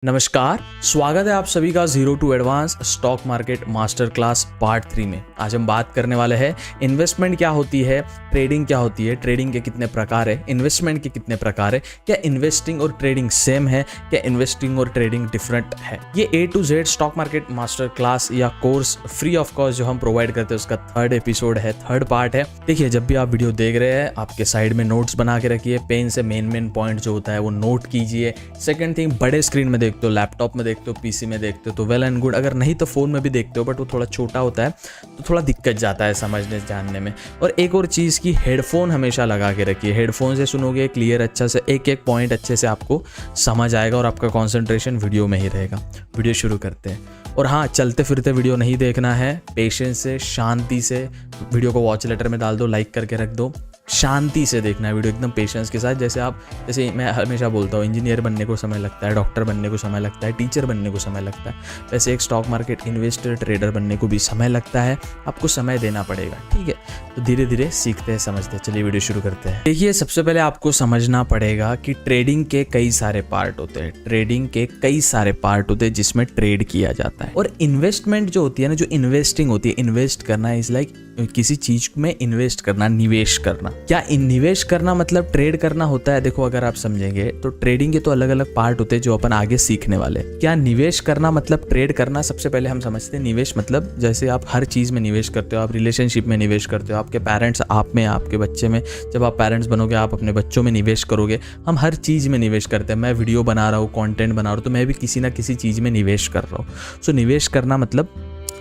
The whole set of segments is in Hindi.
नमस्कार, स्वागत है आप सभी का zero to advance stock market master class part 3 में। आज हम बात करने वाले हैं इन्वेस्टमेंट क्या होती है, ट्रेडिंग क्या होती है, ट्रेडिंग के कितने प्रकार है, इन्वेस्टमेंट के कितने प्रकार है, क्या इन्वेस्टिंग और ट्रेडिंग सेम है, क्या इन्वेस्टिंग और ट्रेडिंग डिफरेंट है। ये A to Z stock market master class या कोर्स फ्री ऑफ कॉस्ट जो हम प्रोवाइड करते हैं उसका थर्ड एपिसोड है, थर्ड पार्ट है। देखिए, जब भी आप वीडियो देख रहे हैं आपके साइड में नोट्स बना के रखिए, पेन से मेन पॉइंट जो होता है वो नोट कीजिए। सेकेंड थिंग, बड़े स्क्रीन में देखते हो, लैपटॉप में देखते हो, पीसी में देखते हो तो वेल एंड गुड, अगर नहीं तो फोन में भी देखते हो बट वो थोड़ा छोटा होता है तो थोड़ा दिक्कत जाता है समझने जानने में। और एक और चीज़ की हेडफोन हमेशा लगा के रखिए, हेडफोन से सुनोगे क्लियर अच्छा से, एक एक पॉइंट अच्छे से आपको समझ आएगा और आपका कॉन्सेंट्रेशन वीडियो में ही रहेगा। वीडियो शुरू करते हैं। और हाँ, चलते फिरते वीडियो नहीं देखना है, पेशेंस से शांति से वीडियो को वॉच लेटर में डाल दो, लाइक करके रख दो। शांति से देखना है वीडियो, एकदम पेशेंस के साथ। जैसे मैं हमेशा बोलता हूँ, इंजीनियर बनने को समय लगता है, डॉक्टर बनने को समय लगता है, टीचर बनने को समय लगता है, वैसे एक स्टॉक मार्केट इन्वेस्टर ट्रेडर बनने को भी समय लगता है। आपको समय देना पड़ेगा, ठीक है। तो धीरे धीरे सीखते हैं, समझते हैं। चलिए वीडियो शुरू करते हैं। देखिए, सबसे पहले आपको समझना पड़ेगा कि ट्रेडिंग के कई सारे पार्ट होते हैं, ट्रेडिंग के कई सारे पार्ट होते हैं जिसमें ट्रेड किया जाता है। और इन्वेस्टमेंट जो होती है ना, जो इन्वेस्टिंग होती है, इन्वेस्ट करना इज लाइक किसी चीज में इन्वेस्ट करना, निवेश करना। क्या निवेश करना मतलब ट्रेड करना होता है? देखो, अगर आप समझेंगे तो ट्रेडिंग के तो अलग अलग पार्ट होते हैं जो अपन आगे सीखने वाले। क्या निवेश करना मतलब ट्रेड करना? सबसे पहले हम समझते हैं निवेश मतलब जैसे आप हर चीज में निवेश करते हो, आप रिलेशनशिप में निवेश करते हो, आपके पेरेंट्स आप में, आपके बच्चे में, जब आप पेरेंट्स बनोगे आप अपने बच्चों में निवेश करोगे। हम हर चीज में निवेश करते हैं। मैं वीडियो बना रहा हूँ, कंटेंट बना रहा हूँ, तो मैं भी किसी ना किसी चीज में निवेश कर रहा हूँ। सो निवेश करना मतलब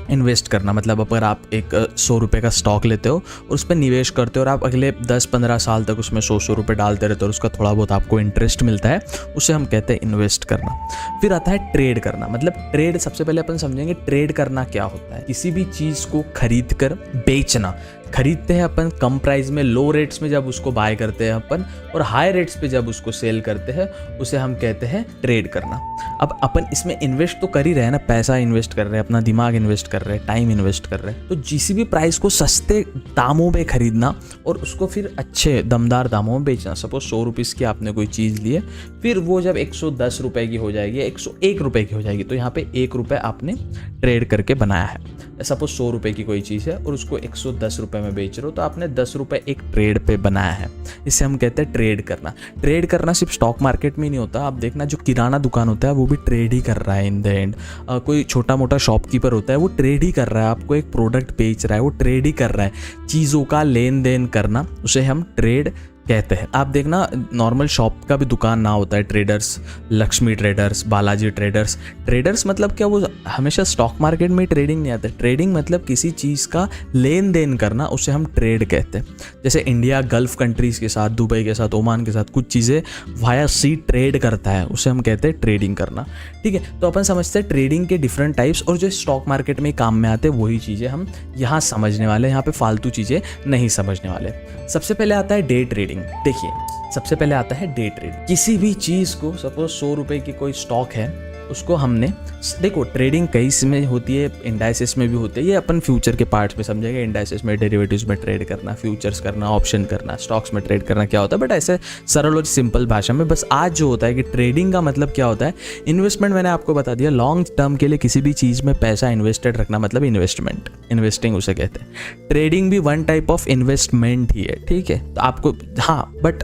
इन्वेस्ट करना। मतलब अगर आप एक 100 रुपये का स्टॉक लेते हो और उस पर निवेश करते हो और आप अगले 10-15 साल तक उसमें 100 रुपये डालते रहते हो और उसका थोड़ा बहुत आपको इंटरेस्ट मिलता है, उसे हम कहते हैं इन्वेस्ट करना। फिर आता है ट्रेड करना। मतलब ट्रेड, सबसे पहले अपन समझेंगे ट्रेड करना क्या होता है। किसी भी चीज़ को खरीद कर बेचना। खरीदते हैं अपन कम प्राइस में, लो रेट्स में जब उसको बाय करते हैं अपन, और हाई रेट्स पे जब उसको सेल करते हैं, उसे हम कहते हैं ट्रेड करना। अब अपन इसमें इन्वेस्ट तो कर ही रहे हैं ना, पैसा इन्वेस्ट कर रहे हैं, अपना दिमाग इन्वेस्ट कर रहे हैं, टाइम इन्वेस्ट कर रहे हैं। तो किसी भी प्राइस को सस्ते दामों पे खरीदना और उसको फिर अच्छे दमदार दामों में बेचना। सपोज 100 रुपीज़ की आपने कोई चीज़ ली है, फिर वो जब 110 रुपये की हो जाएगी, 101 रुपये की हो जाएगी, तो यहाँ पे 1 रुपये आपने ट्रेड करके बनाया है। सपोज 100 रुपये की कोई चीज़ है और उसको 110 रुपये में बेच रहे हो, तो आपने 10 रुपये एक ट्रेड पे बनाया है। इसे हम कहते हैं ट्रेड करना। ट्रेड करना सिर्फ स्टॉक मार्केट में ही नहीं होता। आप देखना, जो किराना दुकान होता है वो भी ट्रेड ही कर रहा है इन द एंड। कोई छोटा मोटा शॉपकीपर होता है वो ट्रेड ही कर रहा है, आपको एक प्रोडक्ट बेच रहा है, वो ट्रेड ही कर रहा है। चीज़ों का लेन देन करना, उसे हम ट्रेड कहते हैं। आप देखना, नॉर्मल शॉप का भी दुकान ना होता है, traders, Lakshmi traders, Balaji traders. Traders मतलब क्या, वो हमेशा स्टॉक मार्केट में ट्रेडिंग नहीं आता। ट्रेडिंग मतलब किसी चीज़ का लेन देन करना, उसे हम ट्रेड कहते हैं। जैसे इंडिया गल्फ कंट्रीज़ के साथ, दुबई के साथ, ओमान के साथ कुछ चीज़ें वाया सी ट्रेड करता है, उसे हम कहते हैं ट्रेडिंग करना, ठीक है। तो अपन समझते हैं ट्रेडिंग के डिफरेंट टाइप्स, और जो स्टॉक मार्केट में काम में आते हैं वही चीज़ें हम यहाँ समझने वाले, यहाँ पे फालतू चीज़ें नहीं समझने वाले। सबसे पहले आता है डे ट्रेडिंग। देखिए, सबसे पहले आता है डे ट्रेड। किसी भी चीज़ को, सपोज 100 रुपये की कोई स्टॉक है, उसको हमने, देखो ट्रेडिंग कई इसमें होती है, इंडाइसेस में भी होती है। ये अपन फ्यूचर के पार्ट्स में समझेंगे, इंडाइसेस में, डेरिवेटिव्स में ट्रेड करना, फ्यूचर्स करना, ऑप्शन करना, स्टॉक्स में ट्रेड करना क्या होता है। बट ऐसे सरल और सिंपल भाषा में बस आज जो होता है कि ट्रेडिंग का मतलब क्या होता है। इन्वेस्टमेंट मैंने आपको बता दिया, लॉन्ग टर्म के लिए किसी भी चीज़ में पैसा इन्वेस्टेड रखना मतलब इन्वेस्टमेंट, इन्वेस्टिंग उसे कहते हैं। ट्रेडिंग भी वन टाइप ऑफ इन्वेस्टमेंट ही है, ठीक है। तो आपको, हाँ, बट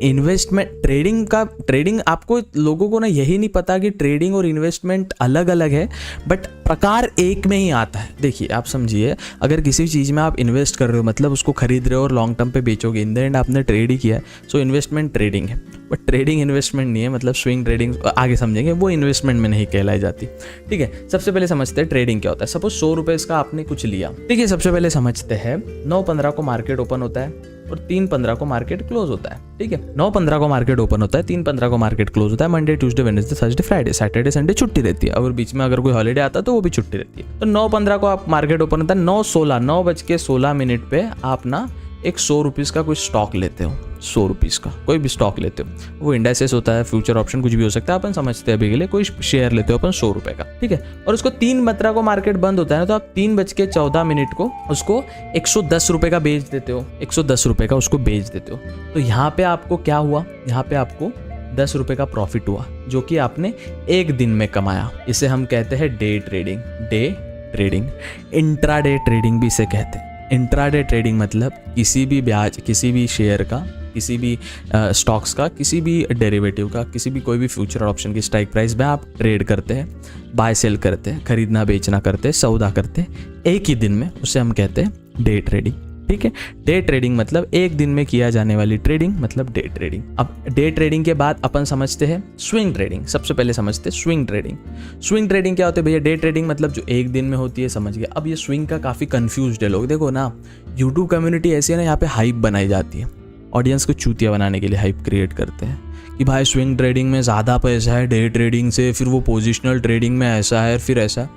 इन्वेस्टमेंट, ट्रेडिंग आपको लोगों को ना यही नहीं पता कि ट्रेडिंग और इन्वेस्टमेंट अलग अलग है, बट प्रकार एक में ही आता है। देखिए, आप समझिए, अगर किसी चीज़ में आप इन्वेस्ट कर रहे हो मतलब उसको खरीद रहे हो और लॉन्ग टर्म पे बेचोगे, इन द एंड आपने ट्रेड ही किया है। सो इन्वेस्टमेंट ट्रेडिंग है, बट ट्रेडिंग इन्वेस्टमेंट नहीं है। मतलब स्विंग ट्रेडिंग आगे समझेंगे, वो इन्वेस्टमेंट में नहीं कहलाई जाती, ठीक है। सबसे पहले समझते हैं ट्रेडिंग क्या होता है। सपोज 100 रुपये का आपने कुछ लिया, ठीक है। सबसे पहले समझते हैं 9:15 को मार्केट ओपन होता है और 3:15 को मार्केट क्लोज होता है, ठीक है। 9:15 को मार्केट ओपन होता है, 3:15 को मार्केट क्लोज होता है। Monday, Tuesday, Wednesday, Thursday, Friday, Saturday, Sunday छुट्टी रहती है, और बीच में अगर कोई हॉलीडे आता है तो वो भी छुट्टी रहती है। तो 9:15 को आप मार्केट ओपन होता है, 9:16 पे आप ना एक 100 रुपीज़ का कोई स्टॉक लेते हो, 100 रुपीज़ का कोई भी स्टॉक लेते हो, वो इंडाइसेस होता है, फ्यूचर ऑप्शन कुछ भी हो सकता है, अपन समझते हैं अभी के लिए। कोई शेयर लेते हो अपन 100 रुपये का, ठीक है। और उसको 3:15 को मार्केट बंद होता है ना, तो आप 3:14 को उसको 110 रुपये का बेच देते हो, 110 रुपये का उसको बेच देते हो। तो यहाँ पे आपको क्या हुआ, यहाँ पे आपको 10 रुपये का प्रॉफिट हुआ जो कि आपने एक दिन में कमाया। इसे हम कहते हैं day trading. Day trading, intraday trading भी इसे कहते हैं। इंट्राडे ट्रेडिंग मतलब किसी भी ब्याज, किसी भी शेयर का, किसी भी स्टॉक्स का, किसी भी डेरिवेटिव का, किसी भी कोई भी फ्यूचर और ऑप्शन की स्ट्राइक प्राइस में आप ट्रेड करते हैं, बाय सेल करते हैं, खरीदना बेचना करते हैं, सौदा करते हैं एक ही दिन में, उसे हम कहते हैं डे ट्रेडिंग। ठीक है, डे ट्रेडिंग मतलब एक दिन में किया जाने वाली ट्रेडिंग, मतलब डे ट्रेडिंग। अब डे ट्रेडिंग के बाद अपन समझते हैं स्विंग ट्रेडिंग। सबसे पहले समझते हैं स्विंग ट्रेडिंग। स्विंग ट्रेडिंग क्या होती है भैया? डे ट्रेडिंग मतलब जो एक दिन में होती है, समझ गए। अब ये स्विंग का काफ़ी कन्फ्यूज्ड है लोग। देखो ना, यूट्यूब कम्युनिटी ऐसी है ना, यहाँ पे हाइप बनाई जाती है, ऑडियंस को चूतिया बनाने के लिए हाइप क्रिएट करते हैं कि भाई स्विंग ट्रेडिंग में ज़्यादा पैसा है डे ट्रेडिंग से, फिर वो पोजिशनल ट्रेडिंग में ऐसा है, फिर ऐसा।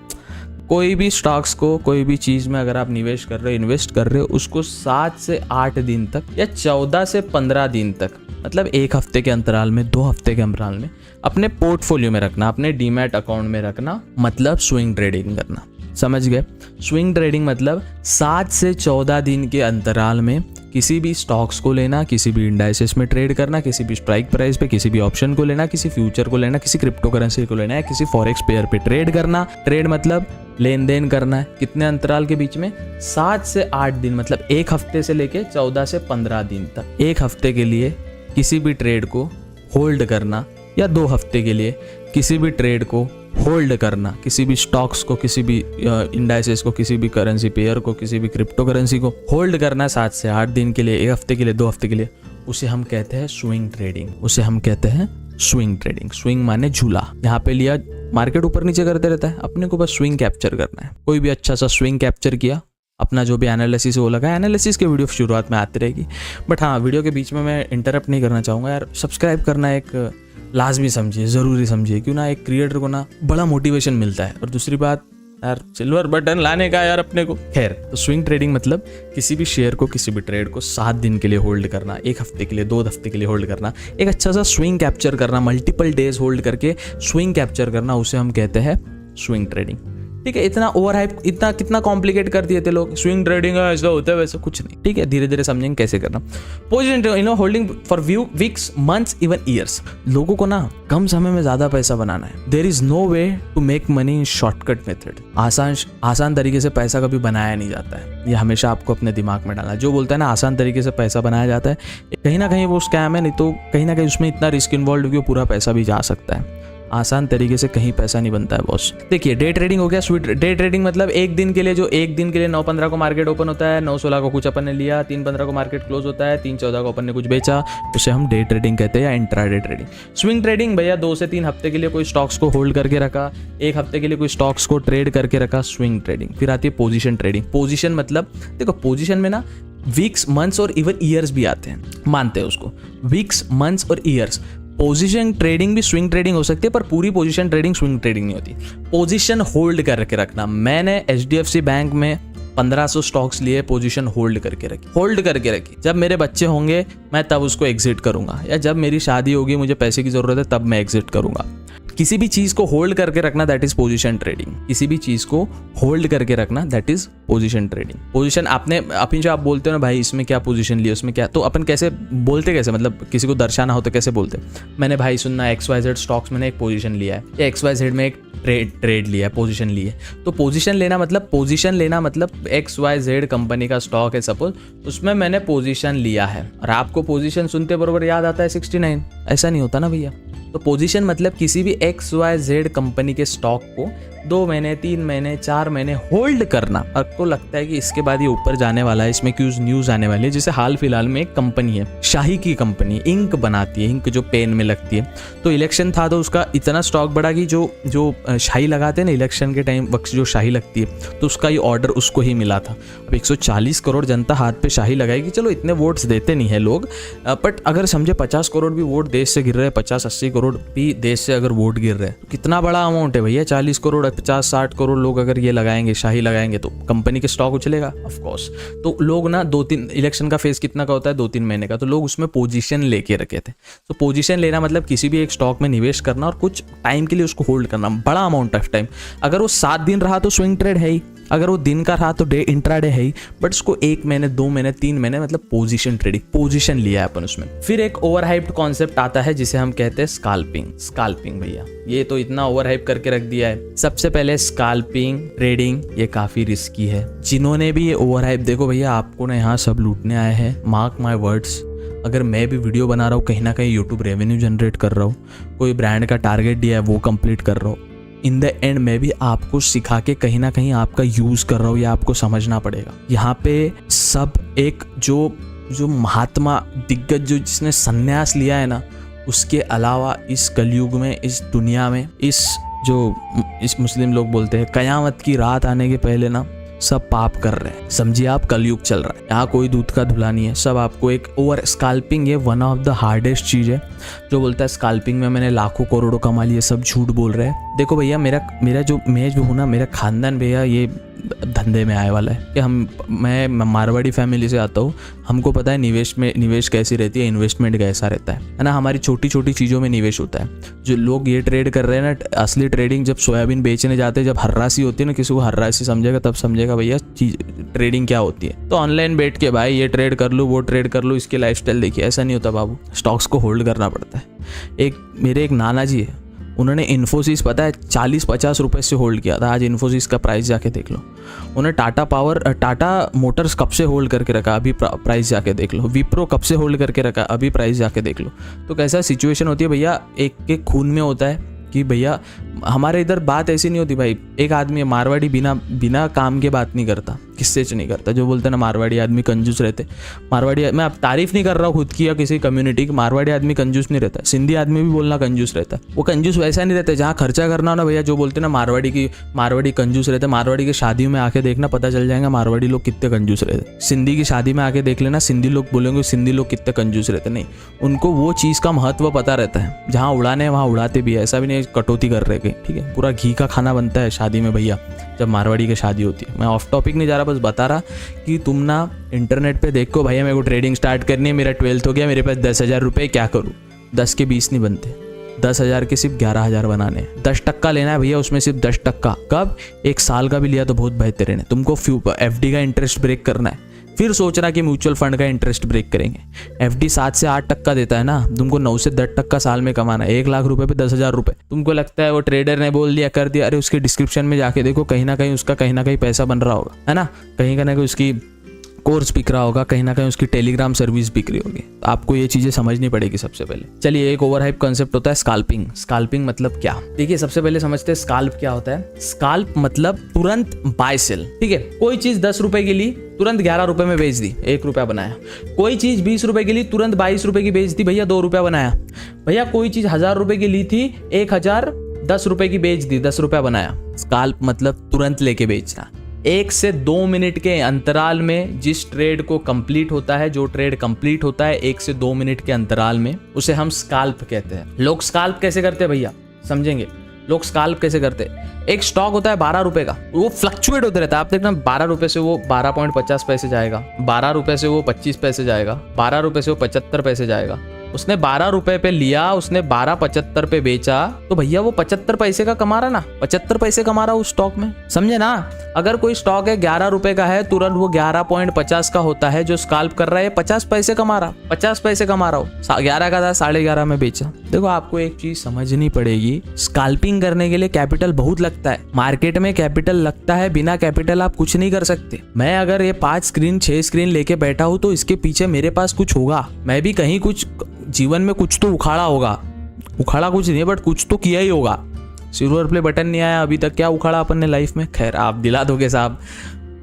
कोई भी स्टॉक्स को, कोई भी चीज़ में अगर आप निवेश कर रहे हो, इन्वेस्ट कर रहे हो, उसको 7 से 8 दिन तक या 14 से 15 दिन तक, मतलब एक हफ्ते के अंतराल में, 2 हफ्ते के अंतराल में अपने पोर्टफोलियो में रखना, अपने डीमैट अकाउंट में रखना, मतलब स्विंग ट्रेडिंग करना। समझ गए? स्विंग ट्रेडिंग मतलब 7 से 14 दिन के अंतराल में किसी भी स्टॉक्स को लेना, किसी भी इंडाइसेस में ट्रेड करना, किसी भी स्ट्राइक प्राइस पे किसी भी ऑप्शन को लेना, किसी फ्यूचर को लेना, किसी क्रिप्टो करेंसी को लेना है, किसी फॉरेक्स पेयर पे ट्रेड करना। ट्रेड मतलब लेन देन करना है। कितने अंतराल के बीच में? 7 से 8 दिन, मतलब एक हफ्ते से लेके 14 से 15 दिन तक। एक हफ्ते के लिए किसी भी ट्रेड को होल्ड करना, या 2 हफ्ते के लिए किसी भी ट्रेड को होल्ड करना, किसी भी स्टॉक्स को, किसी भी इंडाइसेस को, किसी भी करेंसी पेयर को, किसी भी क्रिप्टो करेंसी को होल्ड करना 7 से 8 दिन के लिए, एक हफ्ते के लिए, 2 हफ्ते के लिए, उसे हम कहते हैं स्विंग ट्रेडिंग। उसे हम कहते हैं स्विंग ट्रेडिंग। स्विंग माने झूला। यहाँ पे लिया, मार्केट ऊपर नीचे करते रहता है, अपने को बस स्विंग कैप्चर करना है। कोई भी अच्छा सा स्विंग कैप्चर किया, अपना जो भी एनालिसिस वो लगा। एनालिसिस के वीडियो शुरुआत में आती रहेगी, बट हाँ, वीडियो के बीच में मैं इंटरप्ट नहीं करना चाहूँगा यार। सब्सक्राइब करना एक लाजमी समझिए, ज़रूरी समझिए, क्यों ना एक क्रिएटर को ना बड़ा मोटिवेशन मिलता है। और दूसरी बात यार, सिल्वर बटन लाने का यार अपने को। खैर, तो स्विंग ट्रेडिंग मतलब किसी भी शेयर को, किसी भी ट्रेड को 7 दिन के लिए होल्ड करना, एक हफ्ते के लिए, 2 हफ्ते के लिए होल्ड करना, एक अच्छा सा स्विंग कैप्चर करना, मल्टीपल डेज होल्ड करके स्विंग कैप्चर करना, उसे हम कहते हैं स्विंग ट्रेडिंग। ठीक है, इतना ओवर हाइप, इतना कितना कॉम्प्लिकेट कर दिए थे लोग। स्विंग ट्रेडिंग है, ऐसा होता है, वैसा कुछ नहीं। ठीक है, धीरे धीरे समझेंगे कैसे करना। Position holding for weeks, months, even years. लोगों को ना कम समय में ज्यादा पैसा बनाना है। There is no way to make money in shortcut method. आसान तरीके से पैसा कभी बनाया नहीं जाता है। ये हमेशा आपको अपने दिमाग में डालना। जो बोलता है ना आसान तरीके से पैसा बनाया जाता है, कहीं ना कहीं वो स्कैम है, नहीं तो कहीं ना कहीं उसमें इतना रिस्क इन्वॉल्व है कि पूरा पैसा भी जा सकता है। आसान तरीके से कहीं पैसा नहीं बनता है बॉस। देखिए, डे ट्रेडिंग हो गया। स्वीट डे ट्रेडिंग मतलब एक दिन के लिए, जो एक दिन के लिए 9-15 को मार्केट ओपन होता है, 9-16 को कुछ अपन ने लिया, 3-15 को मार्केट क्लोज होता है, 3-14 को अपन ने कुछ बेचा, उसे हम डे ट्रेडिंग कहते हैं, या इंट्राडे ट्रेडिंग। स्विंग ट्रेडिंग भैया 2 से 3 हफ्ते के लिए कोई स्टॉक्स को होल्ड करके रखा, एक हफ्ते के लिए कोई स्टॉक्स को ट्रेड करके रखा, स्विंग ट्रेडिंग। फिर आती है पोजीशन ट्रेडिंग। पोजीशन मतलब देखो, पोजीशन में ना वीक्स, मंथ्स और इवन ईयर्स भी आते हैं, मानते हैं उसको, वीक्स, मंथ्स और ईयर्स। पोजीशन ट्रेडिंग भी स्विंग ट्रेडिंग हो सकती है, पर पूरी पोजीशन ट्रेडिंग स्विंग ट्रेडिंग नहीं होती। पोजीशन होल्ड करके रखना। मैंने HDFC बैंक में 1500 स्टॉक्स लिए, पोजीशन होल्ड करके रखी। जब मेरे बच्चे होंगे मैं तब उसको एग्जिट करूंगा, या जब मेरी शादी होगी, मुझे पैसे की जरूरत है, तब मैं एग्जिट करूंगा। किसी भी चीज को होल्ड करके रखना, दैट इज पोजीशन ट्रेडिंग। किसी भी चीज को होल्ड करके रखना, that is position trading. Position आपने अपनी, जो आप बोलते हो ना भाई इसमें क्या पोजीशन लिया, उसमें क्या, तो अपन कैसे बोलते, कैसे मतलब किसी को दर्शाना हो तो कैसे बोलते, मैंने भाई सुनना XYZ स्टॉक्स मैंने एक पोजीशन लिया है, या XYZ में एक ट्रेड लिया है, पोजीशन ली है। तो पोजीशन लेना मतलब XYZ कंपनी का स्टॉक है सपोज, उसमें मैंने पोजीशन लिया है। और आपको पोजीशन सुनते बरोबर याद आता है 69, ऐसा नहीं होता ना भैया। तो पोजीशन मतलब किसी भी XYZ कंपनी के स्टॉक को 2 महीने, 3 महीने, 4 महीने होल्ड करना। आपको लगता है कि इसके बाद ये ऊपर जाने वाला है, इसमें क्यों न्यूज आने वाली है। जैसे हाल फिलहाल में एक कंपनी है, शाही की कंपनी, इंक बनाती है, इंक जो पेन में लगती है। तो इलेक्शन था तो उसका इतना स्टॉक बढ़ा कि जो शाही लगाते हैं ना इलेक्शन के टाइम वक्त, जो शाही लगती है, तो उसका ये ऑर्डर उसको ही मिला था। अब 140 करोड़ जनता हाथ पे शाही लगाएगी। चलो इतने वोट्स देते नहीं है लोग, बट अगर समझे 50 करोड़ भी वोट देश से गिर रहे हैं, 50-80 करोड़ भी देश से अगर वोट गिर रहे हैं, तो कितना बड़ा अमाउंट है भैया। 40 करोड़ 50-60 करोड़ लोग अगर ये लगाएंगे, शाही लगाएंगे, तो कंपनी के स्टॉक उछलेगा ऑफ कोर्स। तो लोग ना 2-3 इलेक्शन का फेज कितना का होता है, 2-3 महीने का, तो लोग उसमें पोजीशन लेके रखे थे। तो पोजीशन लेना मतलब किसी भी एक स्टॉक में निवेश करना और कुछ टाइम के लिए उसको होल्ड करना, बड़ा अमाउंट ऑफ टाइम। अगर वो 7 दिन रहा तो स्विंग ट्रेड है ही, अगर वो दिन का रहा तो डे इंट्राडे है ही, बट उसको 1 महीने 2 महीने 3 महीने मतलब पोजीशन ट्रेडिंग, पोजीशन लिया है अपन उसमें। फिर एक ओवरहाइप्ड कॉन्सेप्ट आता है जिसे हम कहते हैं स्काल्पिंग। स्काल्पिंग भैया ये तो इतना ओवरहाइप करके रख दिया है। सबसे पहले स्काल्पिंग ट्रेडिंग ये काफी रिस्की है। जिन्होंने भी ये ओवरहाइप, देखो भैया आपको ना यहाँ सब लूटने आए हैं, मार्क माई वर्ड्स। अगर मैं भी वीडियो बना रहा हूँ, कहीं ना कहीं यूट्यूब रेवेन्यू जनरेट कर रहा हूँ, कोई ब्रांड का टारगेट दिया है वो कंप्लीट कर रहा हूँ, इन द एंड मैं भी आपको सिखा के कहीं ना कहीं आपका यूज कर रहा हूँ, ये आपको समझना पड़ेगा। यहाँ पे सब एक जो महात्मा दिग्गज जो जिसने संन्यास लिया है ना, उसके अलावा इस कलयुग में, इस दुनिया में, इस मुस्लिम लोग बोलते हैं कयामत की रात आने के पहले ना सब पाप कर रहे हैं। समझिए आप, कलयुग चल रहा है, यहाँ कोई दूध का धुला नहीं है। सब आपको एक ओवर स्काल्पिंग, ये वन ऑफ द हार्डेस्ट चीज है। जो बोलता है स्काल्पिंग में मैंने लाखों करोड़ों कमा लिए, सब झूठ बोल रहे हैं। देखो भैया मैं जो हूँ ना, मेरा खानदान भैया ये धंधे में आए वाला है कि मैं मारवाड़ी फैमिली से आता हूँ। हमको पता है निवेश कैसी रहती है, इन्वेस्टमेंट कैसा रहता है ना। हमारी छोटी छोटी चीज़ों में निवेश होता है। जो लोग ये ट्रेड कर रहे हैं ना, असली ट्रेडिंग जब सोयाबीन बेचने जाते हैं, जब हर्रासी होती है ना, किसी को हर्रासी समझेगा तब समझेगा भैया ट्रेडिंग क्या होती है। तो ऑनलाइन बैठ के भाई ये ट्रेड कर लूँ, वो ट्रेड कर लूँ, इसकी लाइफस्टाइल देखिए, ऐसा नहीं होता बाबू। स्टॉक्स को होल्ड करना पड़ता है। मेरे एक नाना जी है, उन्होंने इन्फोसिस पता है 40-50 रुपए से होल्ड किया था। आज इन्फोसिस का प्राइस जाके देख लो। उन्होंने टाटा मोटर्स कब से होल्ड करके रखा, अभी प्राइस जाके देख लो। विप्रो कब से होल्ड करके रखा, अभी प्राइस जाके देख लो। तो कैसा सिचुएशन होती है भैया, एक के खून में होता है कि भैया हमारे इधर बात ऐसी नहीं होती भाई। एक आदमी मारवाड़ी बिना काम के बात नहीं करता, किससे नहीं करता। जो बोलते हैं ना मारवाड़ी आदमी कंजूस रहते, मारवाड़ी, मैं अब तारीफ नहीं कर रहा हूँ खुद की या किसी कम्युनिटी की, मारवाड़ी आदमी कंजूस नहीं रहता। सिंधी आदमी भी बोलना कंजूस रहता है। वो कंजूस वैसा नहीं रहता जहाँ खर्चा करना हो ना भैया। जो बोलते हैं ना मारवाड़ी कंजूस रहते, मारवाड़ी की शादियों में आके देखना, पता चल जाएगा मारवाड़ी लोग कितने कंजूस रहते। सिंधी की शादी में आके देख लेना, सिंधी लोग बोलेंगे सिंधी लोग कितने कंजूस रहते। नहीं, उनको वो चीज़ का महत्व पता रहता है। जहाँ उड़ाने हैं वहाँ उड़ाते भी है, ऐसा भी नहीं कटौती कर रहे। ठीक है, पूरा घी का खाना बनता है शादी में भैया, जब मारवाड़ी की शादी होती है। मैं ऑफ टॉपिक नहीं जा रहा, बस बता रहा कि तुम ना इंटरनेट पे देखो भैया मेरे को ट्रेडिंग स्टार्ट करनी है, मेरा 12th हो गया, मेरे पास 10,000 रुपये, क्या करूँ। 10 के 20 नहीं बनते, 10,000 के सिर्फ 11,000 बनाने हैं। 10% लेना है भैया, उसमें सिर्फ 10%। कब? 1 साल का भी लिया तो बहुत बेहतरीन है। तुमको FD का इंटरेस्ट ब्रेक करना है, फिर सोचना कि म्यूचुअल फंड का इंटरेस्ट ब्रेक करेंगे। FD 7 से 8% देता है ना, तुमको 9 से 10% साल में कमाना है। 1 लाख रुपए पे 10,000 रुपए। तुमको लगता है वो ट्रेडर ने बोल दिया कर दिया, अरे उसके डिस्क्रिप्शन में जाके देखो, कहीं ना कहीं उसका कहीं ना कहीं पैसा बन रहा होगा, है ना। कहीं ना कहीं उसकी कोर्स बिक रहा होगा, कहीं ना कहीं उसकी टेलीग्राम सर्विस बिक रही होगी। तो आपको ये चीजें समझनी पड़ेगी सबसे पहले। चलिए, एक ओवरहाइप कॉन्सेप्ट होता है स्काल्पिंग। स्काल्पिंग मतलब क्या, देखिए सबसे पहले समझते हैं स्काल्प क्या होता है। स्काल्प मतलब तुरंत बाय सेल। ठीक है, कोई चीज 10 रुपए की ली, तुरंत 11 रुपए में बेच दी, 1 रुपया बनाया। कोई चीज 20 रुपए की ली, तुरंत 22 रुपए की बेच दी, भैया 2 रुपया बनाया। भैया कोई चीज 1000 रुपए की ली थी, 1010 रुपए की बेच दी, 10 रुपया बनाया। स्काल्प मतलब तुरंत लेके बेचना। 1 से 2 मिनट के अंतराल में जिस ट्रेड को कंप्लीट होता है, जो ट्रेड कंप्लीट होता है 1 से 2 मिनट के अंतराल में, उसे हम स्काल्प कहते हैं। लोग स्काल्प कैसे करते हैं भैया, समझेंगे। लोग स्काल्प कैसे करते हैं, एक स्टॉक होता है 12 रुपए का, वो फ्लक्चुएट होते रहता है। आप देखना 12 रुपए से वो 12.50 पैसे जाएगा, 12 रुपए से वो 25 पैसे जाएगा, 12 रुपए से वो 75 पैसे जाएगा। उसने 12 रुपए पे लिया, उसने 12.75 पे बेचा, तो भैया वो 75 पैसे का कमा रहा ना, 75 पैसे कमा रहा उस स्टॉक में, समझे ना। अगर कोई स्टॉक है 11 रुपए का है, तुरंत वो 11.50 का होता है। जो स्काल्प कर रहा है 50 पैसे कमा रहा, 50 पैसे कमा रहा हो। 11 का था, 11.5 में बेचा। देखो आपको एक चीज समझनी पड़ेगी, स्काल्पिंग करने के लिए कैपिटल बहुत लगता है। मार्केट में कैपिटल लगता है, बिना कैपिटल आप कुछ नहीं कर सकते। मैं अगर ये 5 स्क्रीन 6 स्क्रीन लेके बैठा हूं तो इसके पीछे मेरे पास कुछ होगा। मैं भी कहीं कुछ जीवन में कुछ तो उखाड़ा होगा, उखाड़ा कुछ नहीं बट कुछ तो किया ही होगा। सिल्वर प्ले बटन नहीं आया अभी तक, क्या उखाड़ा अपन ने लाइफ में, खैर आप दिला दोगे साहब।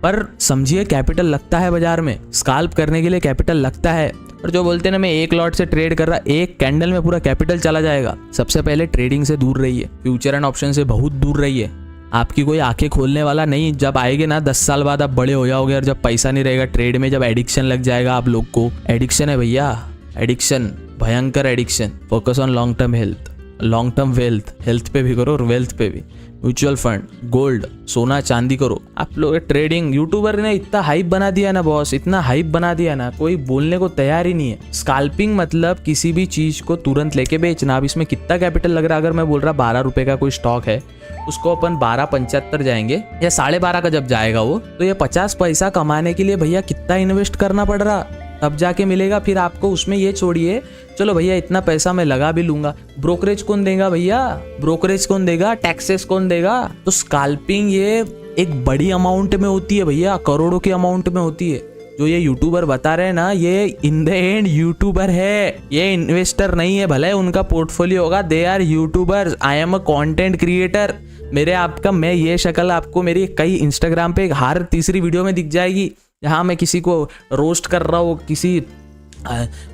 पर समझिए कैपिटल लगता है बाजार में, स्काल्प करने के लिए कैपिटल लगता है। और जो बोलते हैं ना मैं 1 लॉट से ट्रेड कर रहा, 1 कैंडल में पूरा कैपिटल चला जाएगा। सबसे पहले ट्रेडिंग से दूर रहिए, फ्यूचर एंड ऑप्शन से बहुत दूर रहिए। आपकी कोई आंखें खोलने वाला नहीं। जब आएंगे ना 10 साल बाद आप बड़े हो जाओगे, और जब पैसा नहीं रहेगा ट्रेड में, जब एडिक्शन लग जाएगा आप लोग को, एडिक्शन है भैया, एडिक्शन, भयंकर addiction. Focus on long term health. Long term wealth, health पे भी करो और वेल्थ पे भी, म्यूचुअल फंड, गोल्ड, सोना चांदी करो। आप लोग ट्रेडिंग, यूट्यूबर ने इतना हाइप बना दिया ना बॉस, इतना हाइप बना दिया ना, कोई बोलने को तैयार ही नहीं है। स्कैल्पिंग मतलब किसी भी चीज को तुरंत लेके बेचना। अब इसमें कितना कैपिटल लग रहा है? अगर मैं बोल रहा 12 रुपए का कोई स्टॉक है, उसको अपन 12.75 जाएंगे या 12.5 का जब जाएगा वो, तो ये 50 पैसा कमाने के लिए भैया कितना इन्वेस्ट करना पड़ रहा, तब जाके मिलेगा फिर आपको। उसमें ये छोड़िए, चलो भैया इतना पैसा मैं लगा भी लूंगा, ब्रोकरेज कौन देगा भैया? ब्रोकरेज कौन देगा? टैक्सेस कौन देगा? तो स्कैल्पिंग ये एक बड़ी अमाउंट में होती है भैया, करोड़ों की अमाउंट में होती है। जो ये यूट्यूबर बता रहे हैं ना, ये इन द एंड यूट्यूबर है, ये इन्वेस्टर नहीं है। भले उनका पोर्टफोलियो होगा, they are YouTubers, I am a content creator. मेरे आपका मैं ये शक्ल आपको मेरी कई इंस्टाग्राम पे हर तीसरी वीडियो में दिख जाएगी, जहाँ मैं किसी को रोस्ट कर रहा हूँ, किसी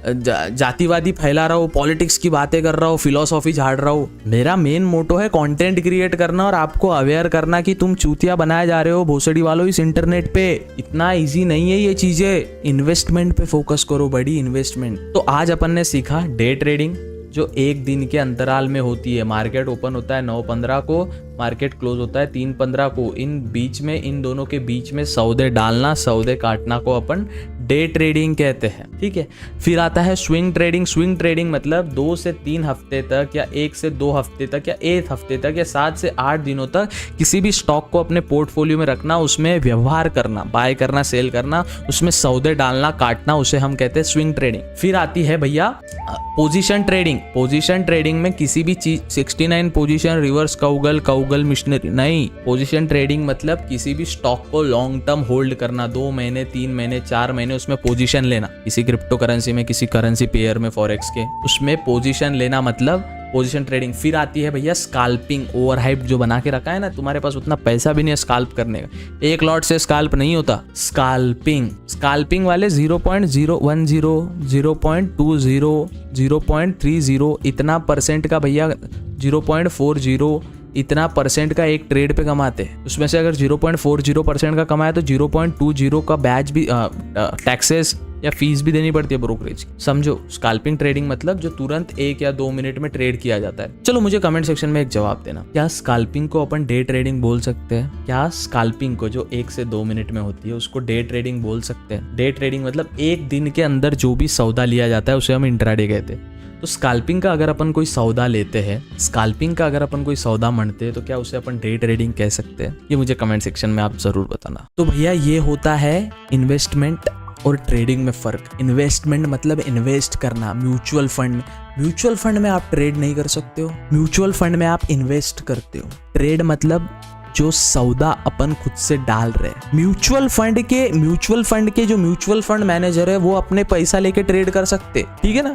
जातिवादी फैला रहा हूँ, पॉलिटिक्स की बातें कर रहा हूँ, फिलोसॉफी झाड़ रहा हूँ। मेरा मेन मोटो है कंटेंट क्रिएट करना और आपको अवेयर करना कि तुम चूतिया बनाए जा रहे हो भोसड़ी वालों इस इंटरनेट पे। इतना इजी नहीं है ये चीजें। इन्वेस्टमेंट पे फोकस करो, बड़ी इन्वेस्टमेंट। तो आज अपन ने सीखा डे ट्रेडिंग, जो एक दिन के अंतराल में होती है। मार्केट ओपन होता है 9:15 को, मार्केट क्लोज होता है 3:15 को। इन बीच में, इन दोनों के बीच में सौदे डालना, सौदे काटना को अपन डे ट्रेडिंग कहते हैं। ठीक है। फिर आता है स्विंग ट्रेडिंग। स्विंग ट्रेडिंग मतलब 2 से 3 हफ्ते तक या 1 से 2 हफ्ते तक या 1 हफ्ते तक या 7 से 8 दिनों तक किसी भी स्टॉक को अपने पोर्टफोलियो में रखना, उसमें व्यवहार करना, बाय करना, सेल करना, उसमें सौदे डालना, काटना, उसे हम कहते हैं स्विंग ट्रेडिंग। फिर आती है भैया पोजीशन ट्रेडिंग। पोजीशन ट्रेडिंग में किसी भी चीज 69 पोजीशन, रिवर्स काउगल मिशनरी नहीं। पोजीशन ट्रेडिंग मतलब किसी भी स्टॉक को लॉन्ग टर्म होल्ड करना, 2 महीने, 3 महीने, 4 महीने उसमें पोजीशन लेना। किसी क्रिप्टो करेंसी में, किसी करेंसी पेयर में, फॉरेक्स के, उसमें पोजीशन लेना मतलब पोजीशन ट्रेडिंग। फिर आती है भैया स्कैल्पिंग। ओवरहाइप जो बना के रखा है ना, तुम्हारे पास उतना पैसा भी नहीं है स्कैल्प करने का, एक लॉट से स्कैल्प नहीं होता। स्कैल्पिंग वाले 0.010, 0.20, 0.30 इतना परसेंट का भैया, 0.40 इतना परसेंट का एक ट्रेड पे कमाते हैं। उसमें से अगर 0.40% का कमाया तो 0.20 का बैच भी टैक्सेस या फीस भी देनी पड़ती है ब्रोकरेज की। समझो, स्कैल्पिंग ट्रेडिंग मतलब जो तुरंत 1 या 2 मिनट में ट्रेड किया जाता है। चलो मुझे कमेंट सेक्शन में एक जवाब देना, क्या स्कैल्पिंग को अपन डे ट्रेडिंग बोल सकते हैं? क्या स्कैल्पिंग को जो 1 से 2 मिनट में होती है उसको डे ट्रेडिंग बोल सकते हैं? डे ट्रेडिंग मतलब एक दिन के अंदर जो भी सौदा लिया जाता है उसे हम इंट्राडे कहते हैं। तो स्कैल्पिंग का अगर अपन कोई सौदा लेते हैं, स्कैल्पिंग का अगर अपन कोई सौदा मानते हैं, तो क्या उसे अपन डे ट्रेडिंग कह सकते हैं? ये मुझे कमेंट सेक्शन में आप जरूर बताना। तो भैया ये होता है इन्वेस्टमेंट और ट्रेडिंग में फर्क। इन्वेस्टमेंट मतलब इन्वेस्ट करना। म्यूचुअल फंड में आप ट्रेड नहीं कर सकते हो, म्यूचुअल फंड में आप इन्वेस्ट करते हो। ट्रेड मतलब जो सौदा अपन खुद से डाल रहे हैं। म्यूचुअल फंड के जो म्यूचुअल फंड मैनेजर है वो अपने पैसा लेके ट्रेड कर सकते, ठीक है ना।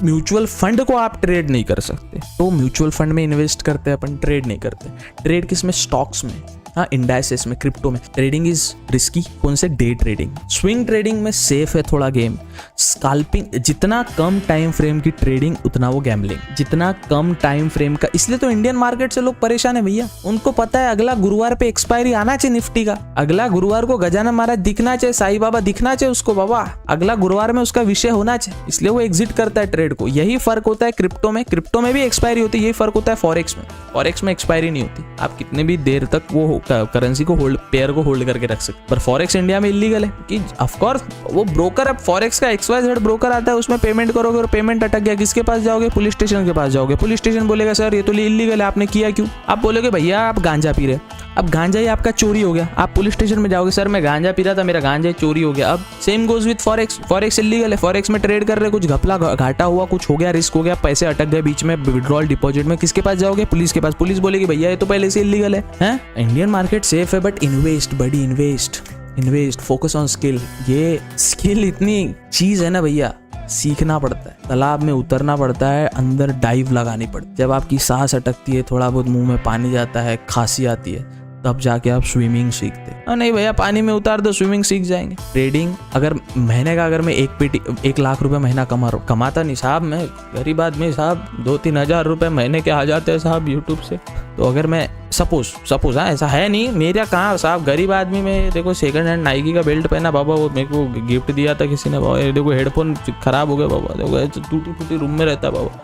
म्यूचुअल फंड को आप ट्रेड नहीं कर सकते। तो म्यूचुअल फंड में इन्वेस्ट करते हैं अपन, ट्रेड नहीं करते। ट्रेड किसमें? स्टॉक्स में, हाँ, इंडाइसेस में, क्रिप्टो में। Trading is risky. कौन से? Day trading. स्विंग ट्रेडिंग में सेफ है थोड़ा गेम। स्कैल्पिंग जितना कम टाइम फ्रेम की ट्रेडिंग उतना वो गैम्बलिंग। जितना कम टाइम फ्रेम का, इसलिए तो इंडियन मार्केट से लोग परेशान है भैया। उनको पता है अगला गुरुवार पे एक्सपायरी आना चाहिए निफ्टी का, अगला गुरुवार को गजानन महाराज दिखना चाहिए, साईं बाबा दिखना चाहिए उसको, बाबा अगला गुरुवार में उसका विषय होना चाहिए, इसलिए वो एग्जिट करता है ट्रेड को। यही फर्क होता है क्रिप्टो में। क्रिप्टो में भी एक्सपायरी होती है, यही फर्क होता है फॉरेक्स में। फॉरेक्स में एक्सपायरी नहीं होती, आप कितने भी देर तक वो करेंसी को होल्ड, पेयर को होल्ड करके रख सकते। पर फॉरेक्स इंडिया में इलीगल है कि ऑफकोर्स वो ब्रोकर, अब फॉरेक्स का XYZ ब्रोकर आता है, उसमें पेमेंट करोगे और पेमेंट अटक गया, किसके पास जाओगे? पुलिस स्टेशन के पास जाओगे। पुलिस स्टेशन बोलेगा सर ये तो इलीगल है, आपने किया क्यों? आप बोलोगे भैया आप गांजा पी रहे, अब गांजा ही आपका चोरी हो गया। आप पुलिस स्टेशन में जाओगे, सर मैं गांजा पी रहा था, मेरा गांजा चोरी हो गया। अब same goes with forex. Forex illegal है, फॉरेक्स में ट्रेड कर रहे, कुछ घपला घाटा हुआ, कुछ हो गया, रिस्क हो गया, पैसे अटक गए बीच में विड्रॉल डिपॉजिट में, किसके पास जाओगे? पुलिस के पास। पुलिस बोलेगी भैया ये तो पहले से इलीगल है। इंडियन मार्केट सेफ है, but invest, focus on skill. ये स्किल इतनी चीज है ना भैया, सीखना पड़ता है, तालाब में उतरना पड़ता है, अंदर डाइव लगानी पड़ती है। जब आपकी सांस अटकती है, थोड़ा बहुत मुंह में पानी जाता है, खांसी आती है, तब जाके आप स्विमिंग सीखते हैं। नहीं भैया पानी में उतार दो, स्विमिंग सीख जाएंगे। ट्रेडिंग अगर महीने का, अगर मैं 1 लाख रुपए महीना कमाता नहीं साहब, मैं गरीब आदमी साहब, 2-3 हज़ार रुपए महीने के आ जाते हैं साहब यूट्यूब से। तो अगर मैं सपोज हाँ, ऐसा है नहीं, मेरा कहाँ साहब, गरीब आदमी में देखो सेकंड हैंड नाइकी का बेल्ट पहना बाबा, वो मेरे को गिफ्ट दिया था किसी ने बाबा, देखो हेडफोन खराब हो गए बाबा, देखो टूटी फूटी रूम में रहता है बाबा।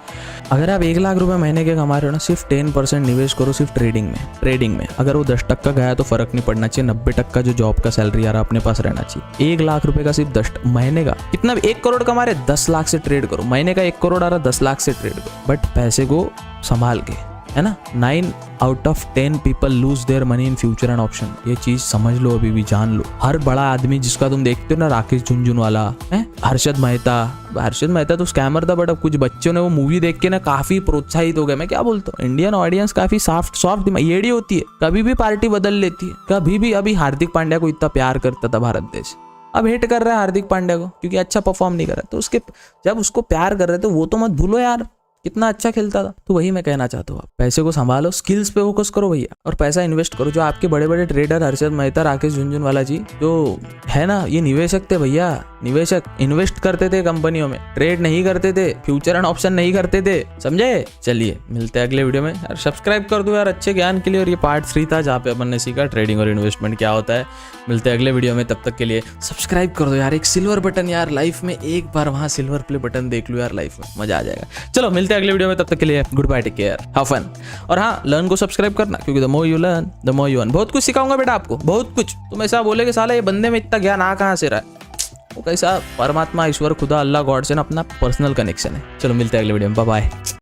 अगर आप 1 लाख रुपए महीने के कमा रहे हो ना, सिर्फ 10% निवेश करो सिर्फ ट्रेडिंग में। अगर वो 10% गया तो फर्क नहीं पड़ना चाहिए, 90% जो जॉब का सैलरी आ रहा है अपने पास रहना चाहिए। 1 लाख रुपए का सिर्फ 10 महीने का, कितना 1 करोड़ कमा रहे 10 लाख से ट्रेड करो, महीने का 1 करोड़ आ रहा 10 लाख से ट्रेड करो, बट पैसे को संभाल के, है ना। 9 out of 10 people lose their money in future and option, ये चीज समझ लो, अभी भी जान लो। हर बड़ा आदमी जिसका तुम देखते हो ना, राकेश झुनझुनवाला है, हर्षद मेहता तो स्कैमर था, बट अब कुछ बच्चों ने वो मूवी देख के ना काफी प्रोत्साहित हो गए। मैं क्या बोलता हूँ, इंडियन ऑडियंस काफी सॉफ्ट दिमाग येड़ी होती है, कभी भी पार्टी बदल लेती है, कभी भी। अभी हार्दिक पांड्या को इतना प्यार करता था भारत देश, अब हेट कर रहा है हार्दिक पांड्या को क्योंकि अच्छा परफॉर्म नहीं कर रहा, तो उसके जब उसको प्यार कर रहे थे वो तो मत भूलो यार, कितना अच्छा खेलता था। तो वही मैं कहना चाहता हूँ, पैसे को संभालो, स्किल्स पे फोकस करो भैया, और पैसा इन्वेस्ट करो। जो आपके बड़े बड़े ट्रेडर हर्षद मेहता, राकेश झुनझुनवाला जी जो है ना, ये निवेशक थे भैया, निवेशक इन्वेस्ट करते थे कंपनियों में, ट्रेड नहीं करते थे, फ्यूचर एंड ऑप्शन नहीं करते थे, समझे। चलिए मिलते हैं अगले वीडियो में यार, सब्सक्राइब कर दो यार अच्छे ज्ञान के लिए। और ये पार्ट 3 था जहाँ पे अपन ने सीखा ट्रेडिंग और इन्वेस्टमेंट क्या होता है। मिलते हैं अगले वीडियो में, तब तक के लिए सब्सक्राइब कर दो यार, एक सिल्वर बटन यार लाइफ में, एक बार वहाँ सिल्वर प्ले बटन देख लो यार, लाइफ में मजा आ जाएगा। चलो मिलते हैं अगले वीडियो में, तब तक के लिए good bye, take care, have fun. और हाँ, लर्न को सब्सक्राइब करना, क्योंकि the more you learn the more you earn. बहुत कुछ सिखाऊंगा बेटा आपको, बहुत कुछ। तुम ऐसा बोले कि साला ये बंदे में इतना ज्ञान आ कहाँ से रहा है, वो कैसा परमात्मा, ईश्वर, खुदा, अल्लाह, गॉड से ना अपना पर्सनल कनेक्शन है। चलो मिलते हैं अगले वीडियो में, बाय बाय।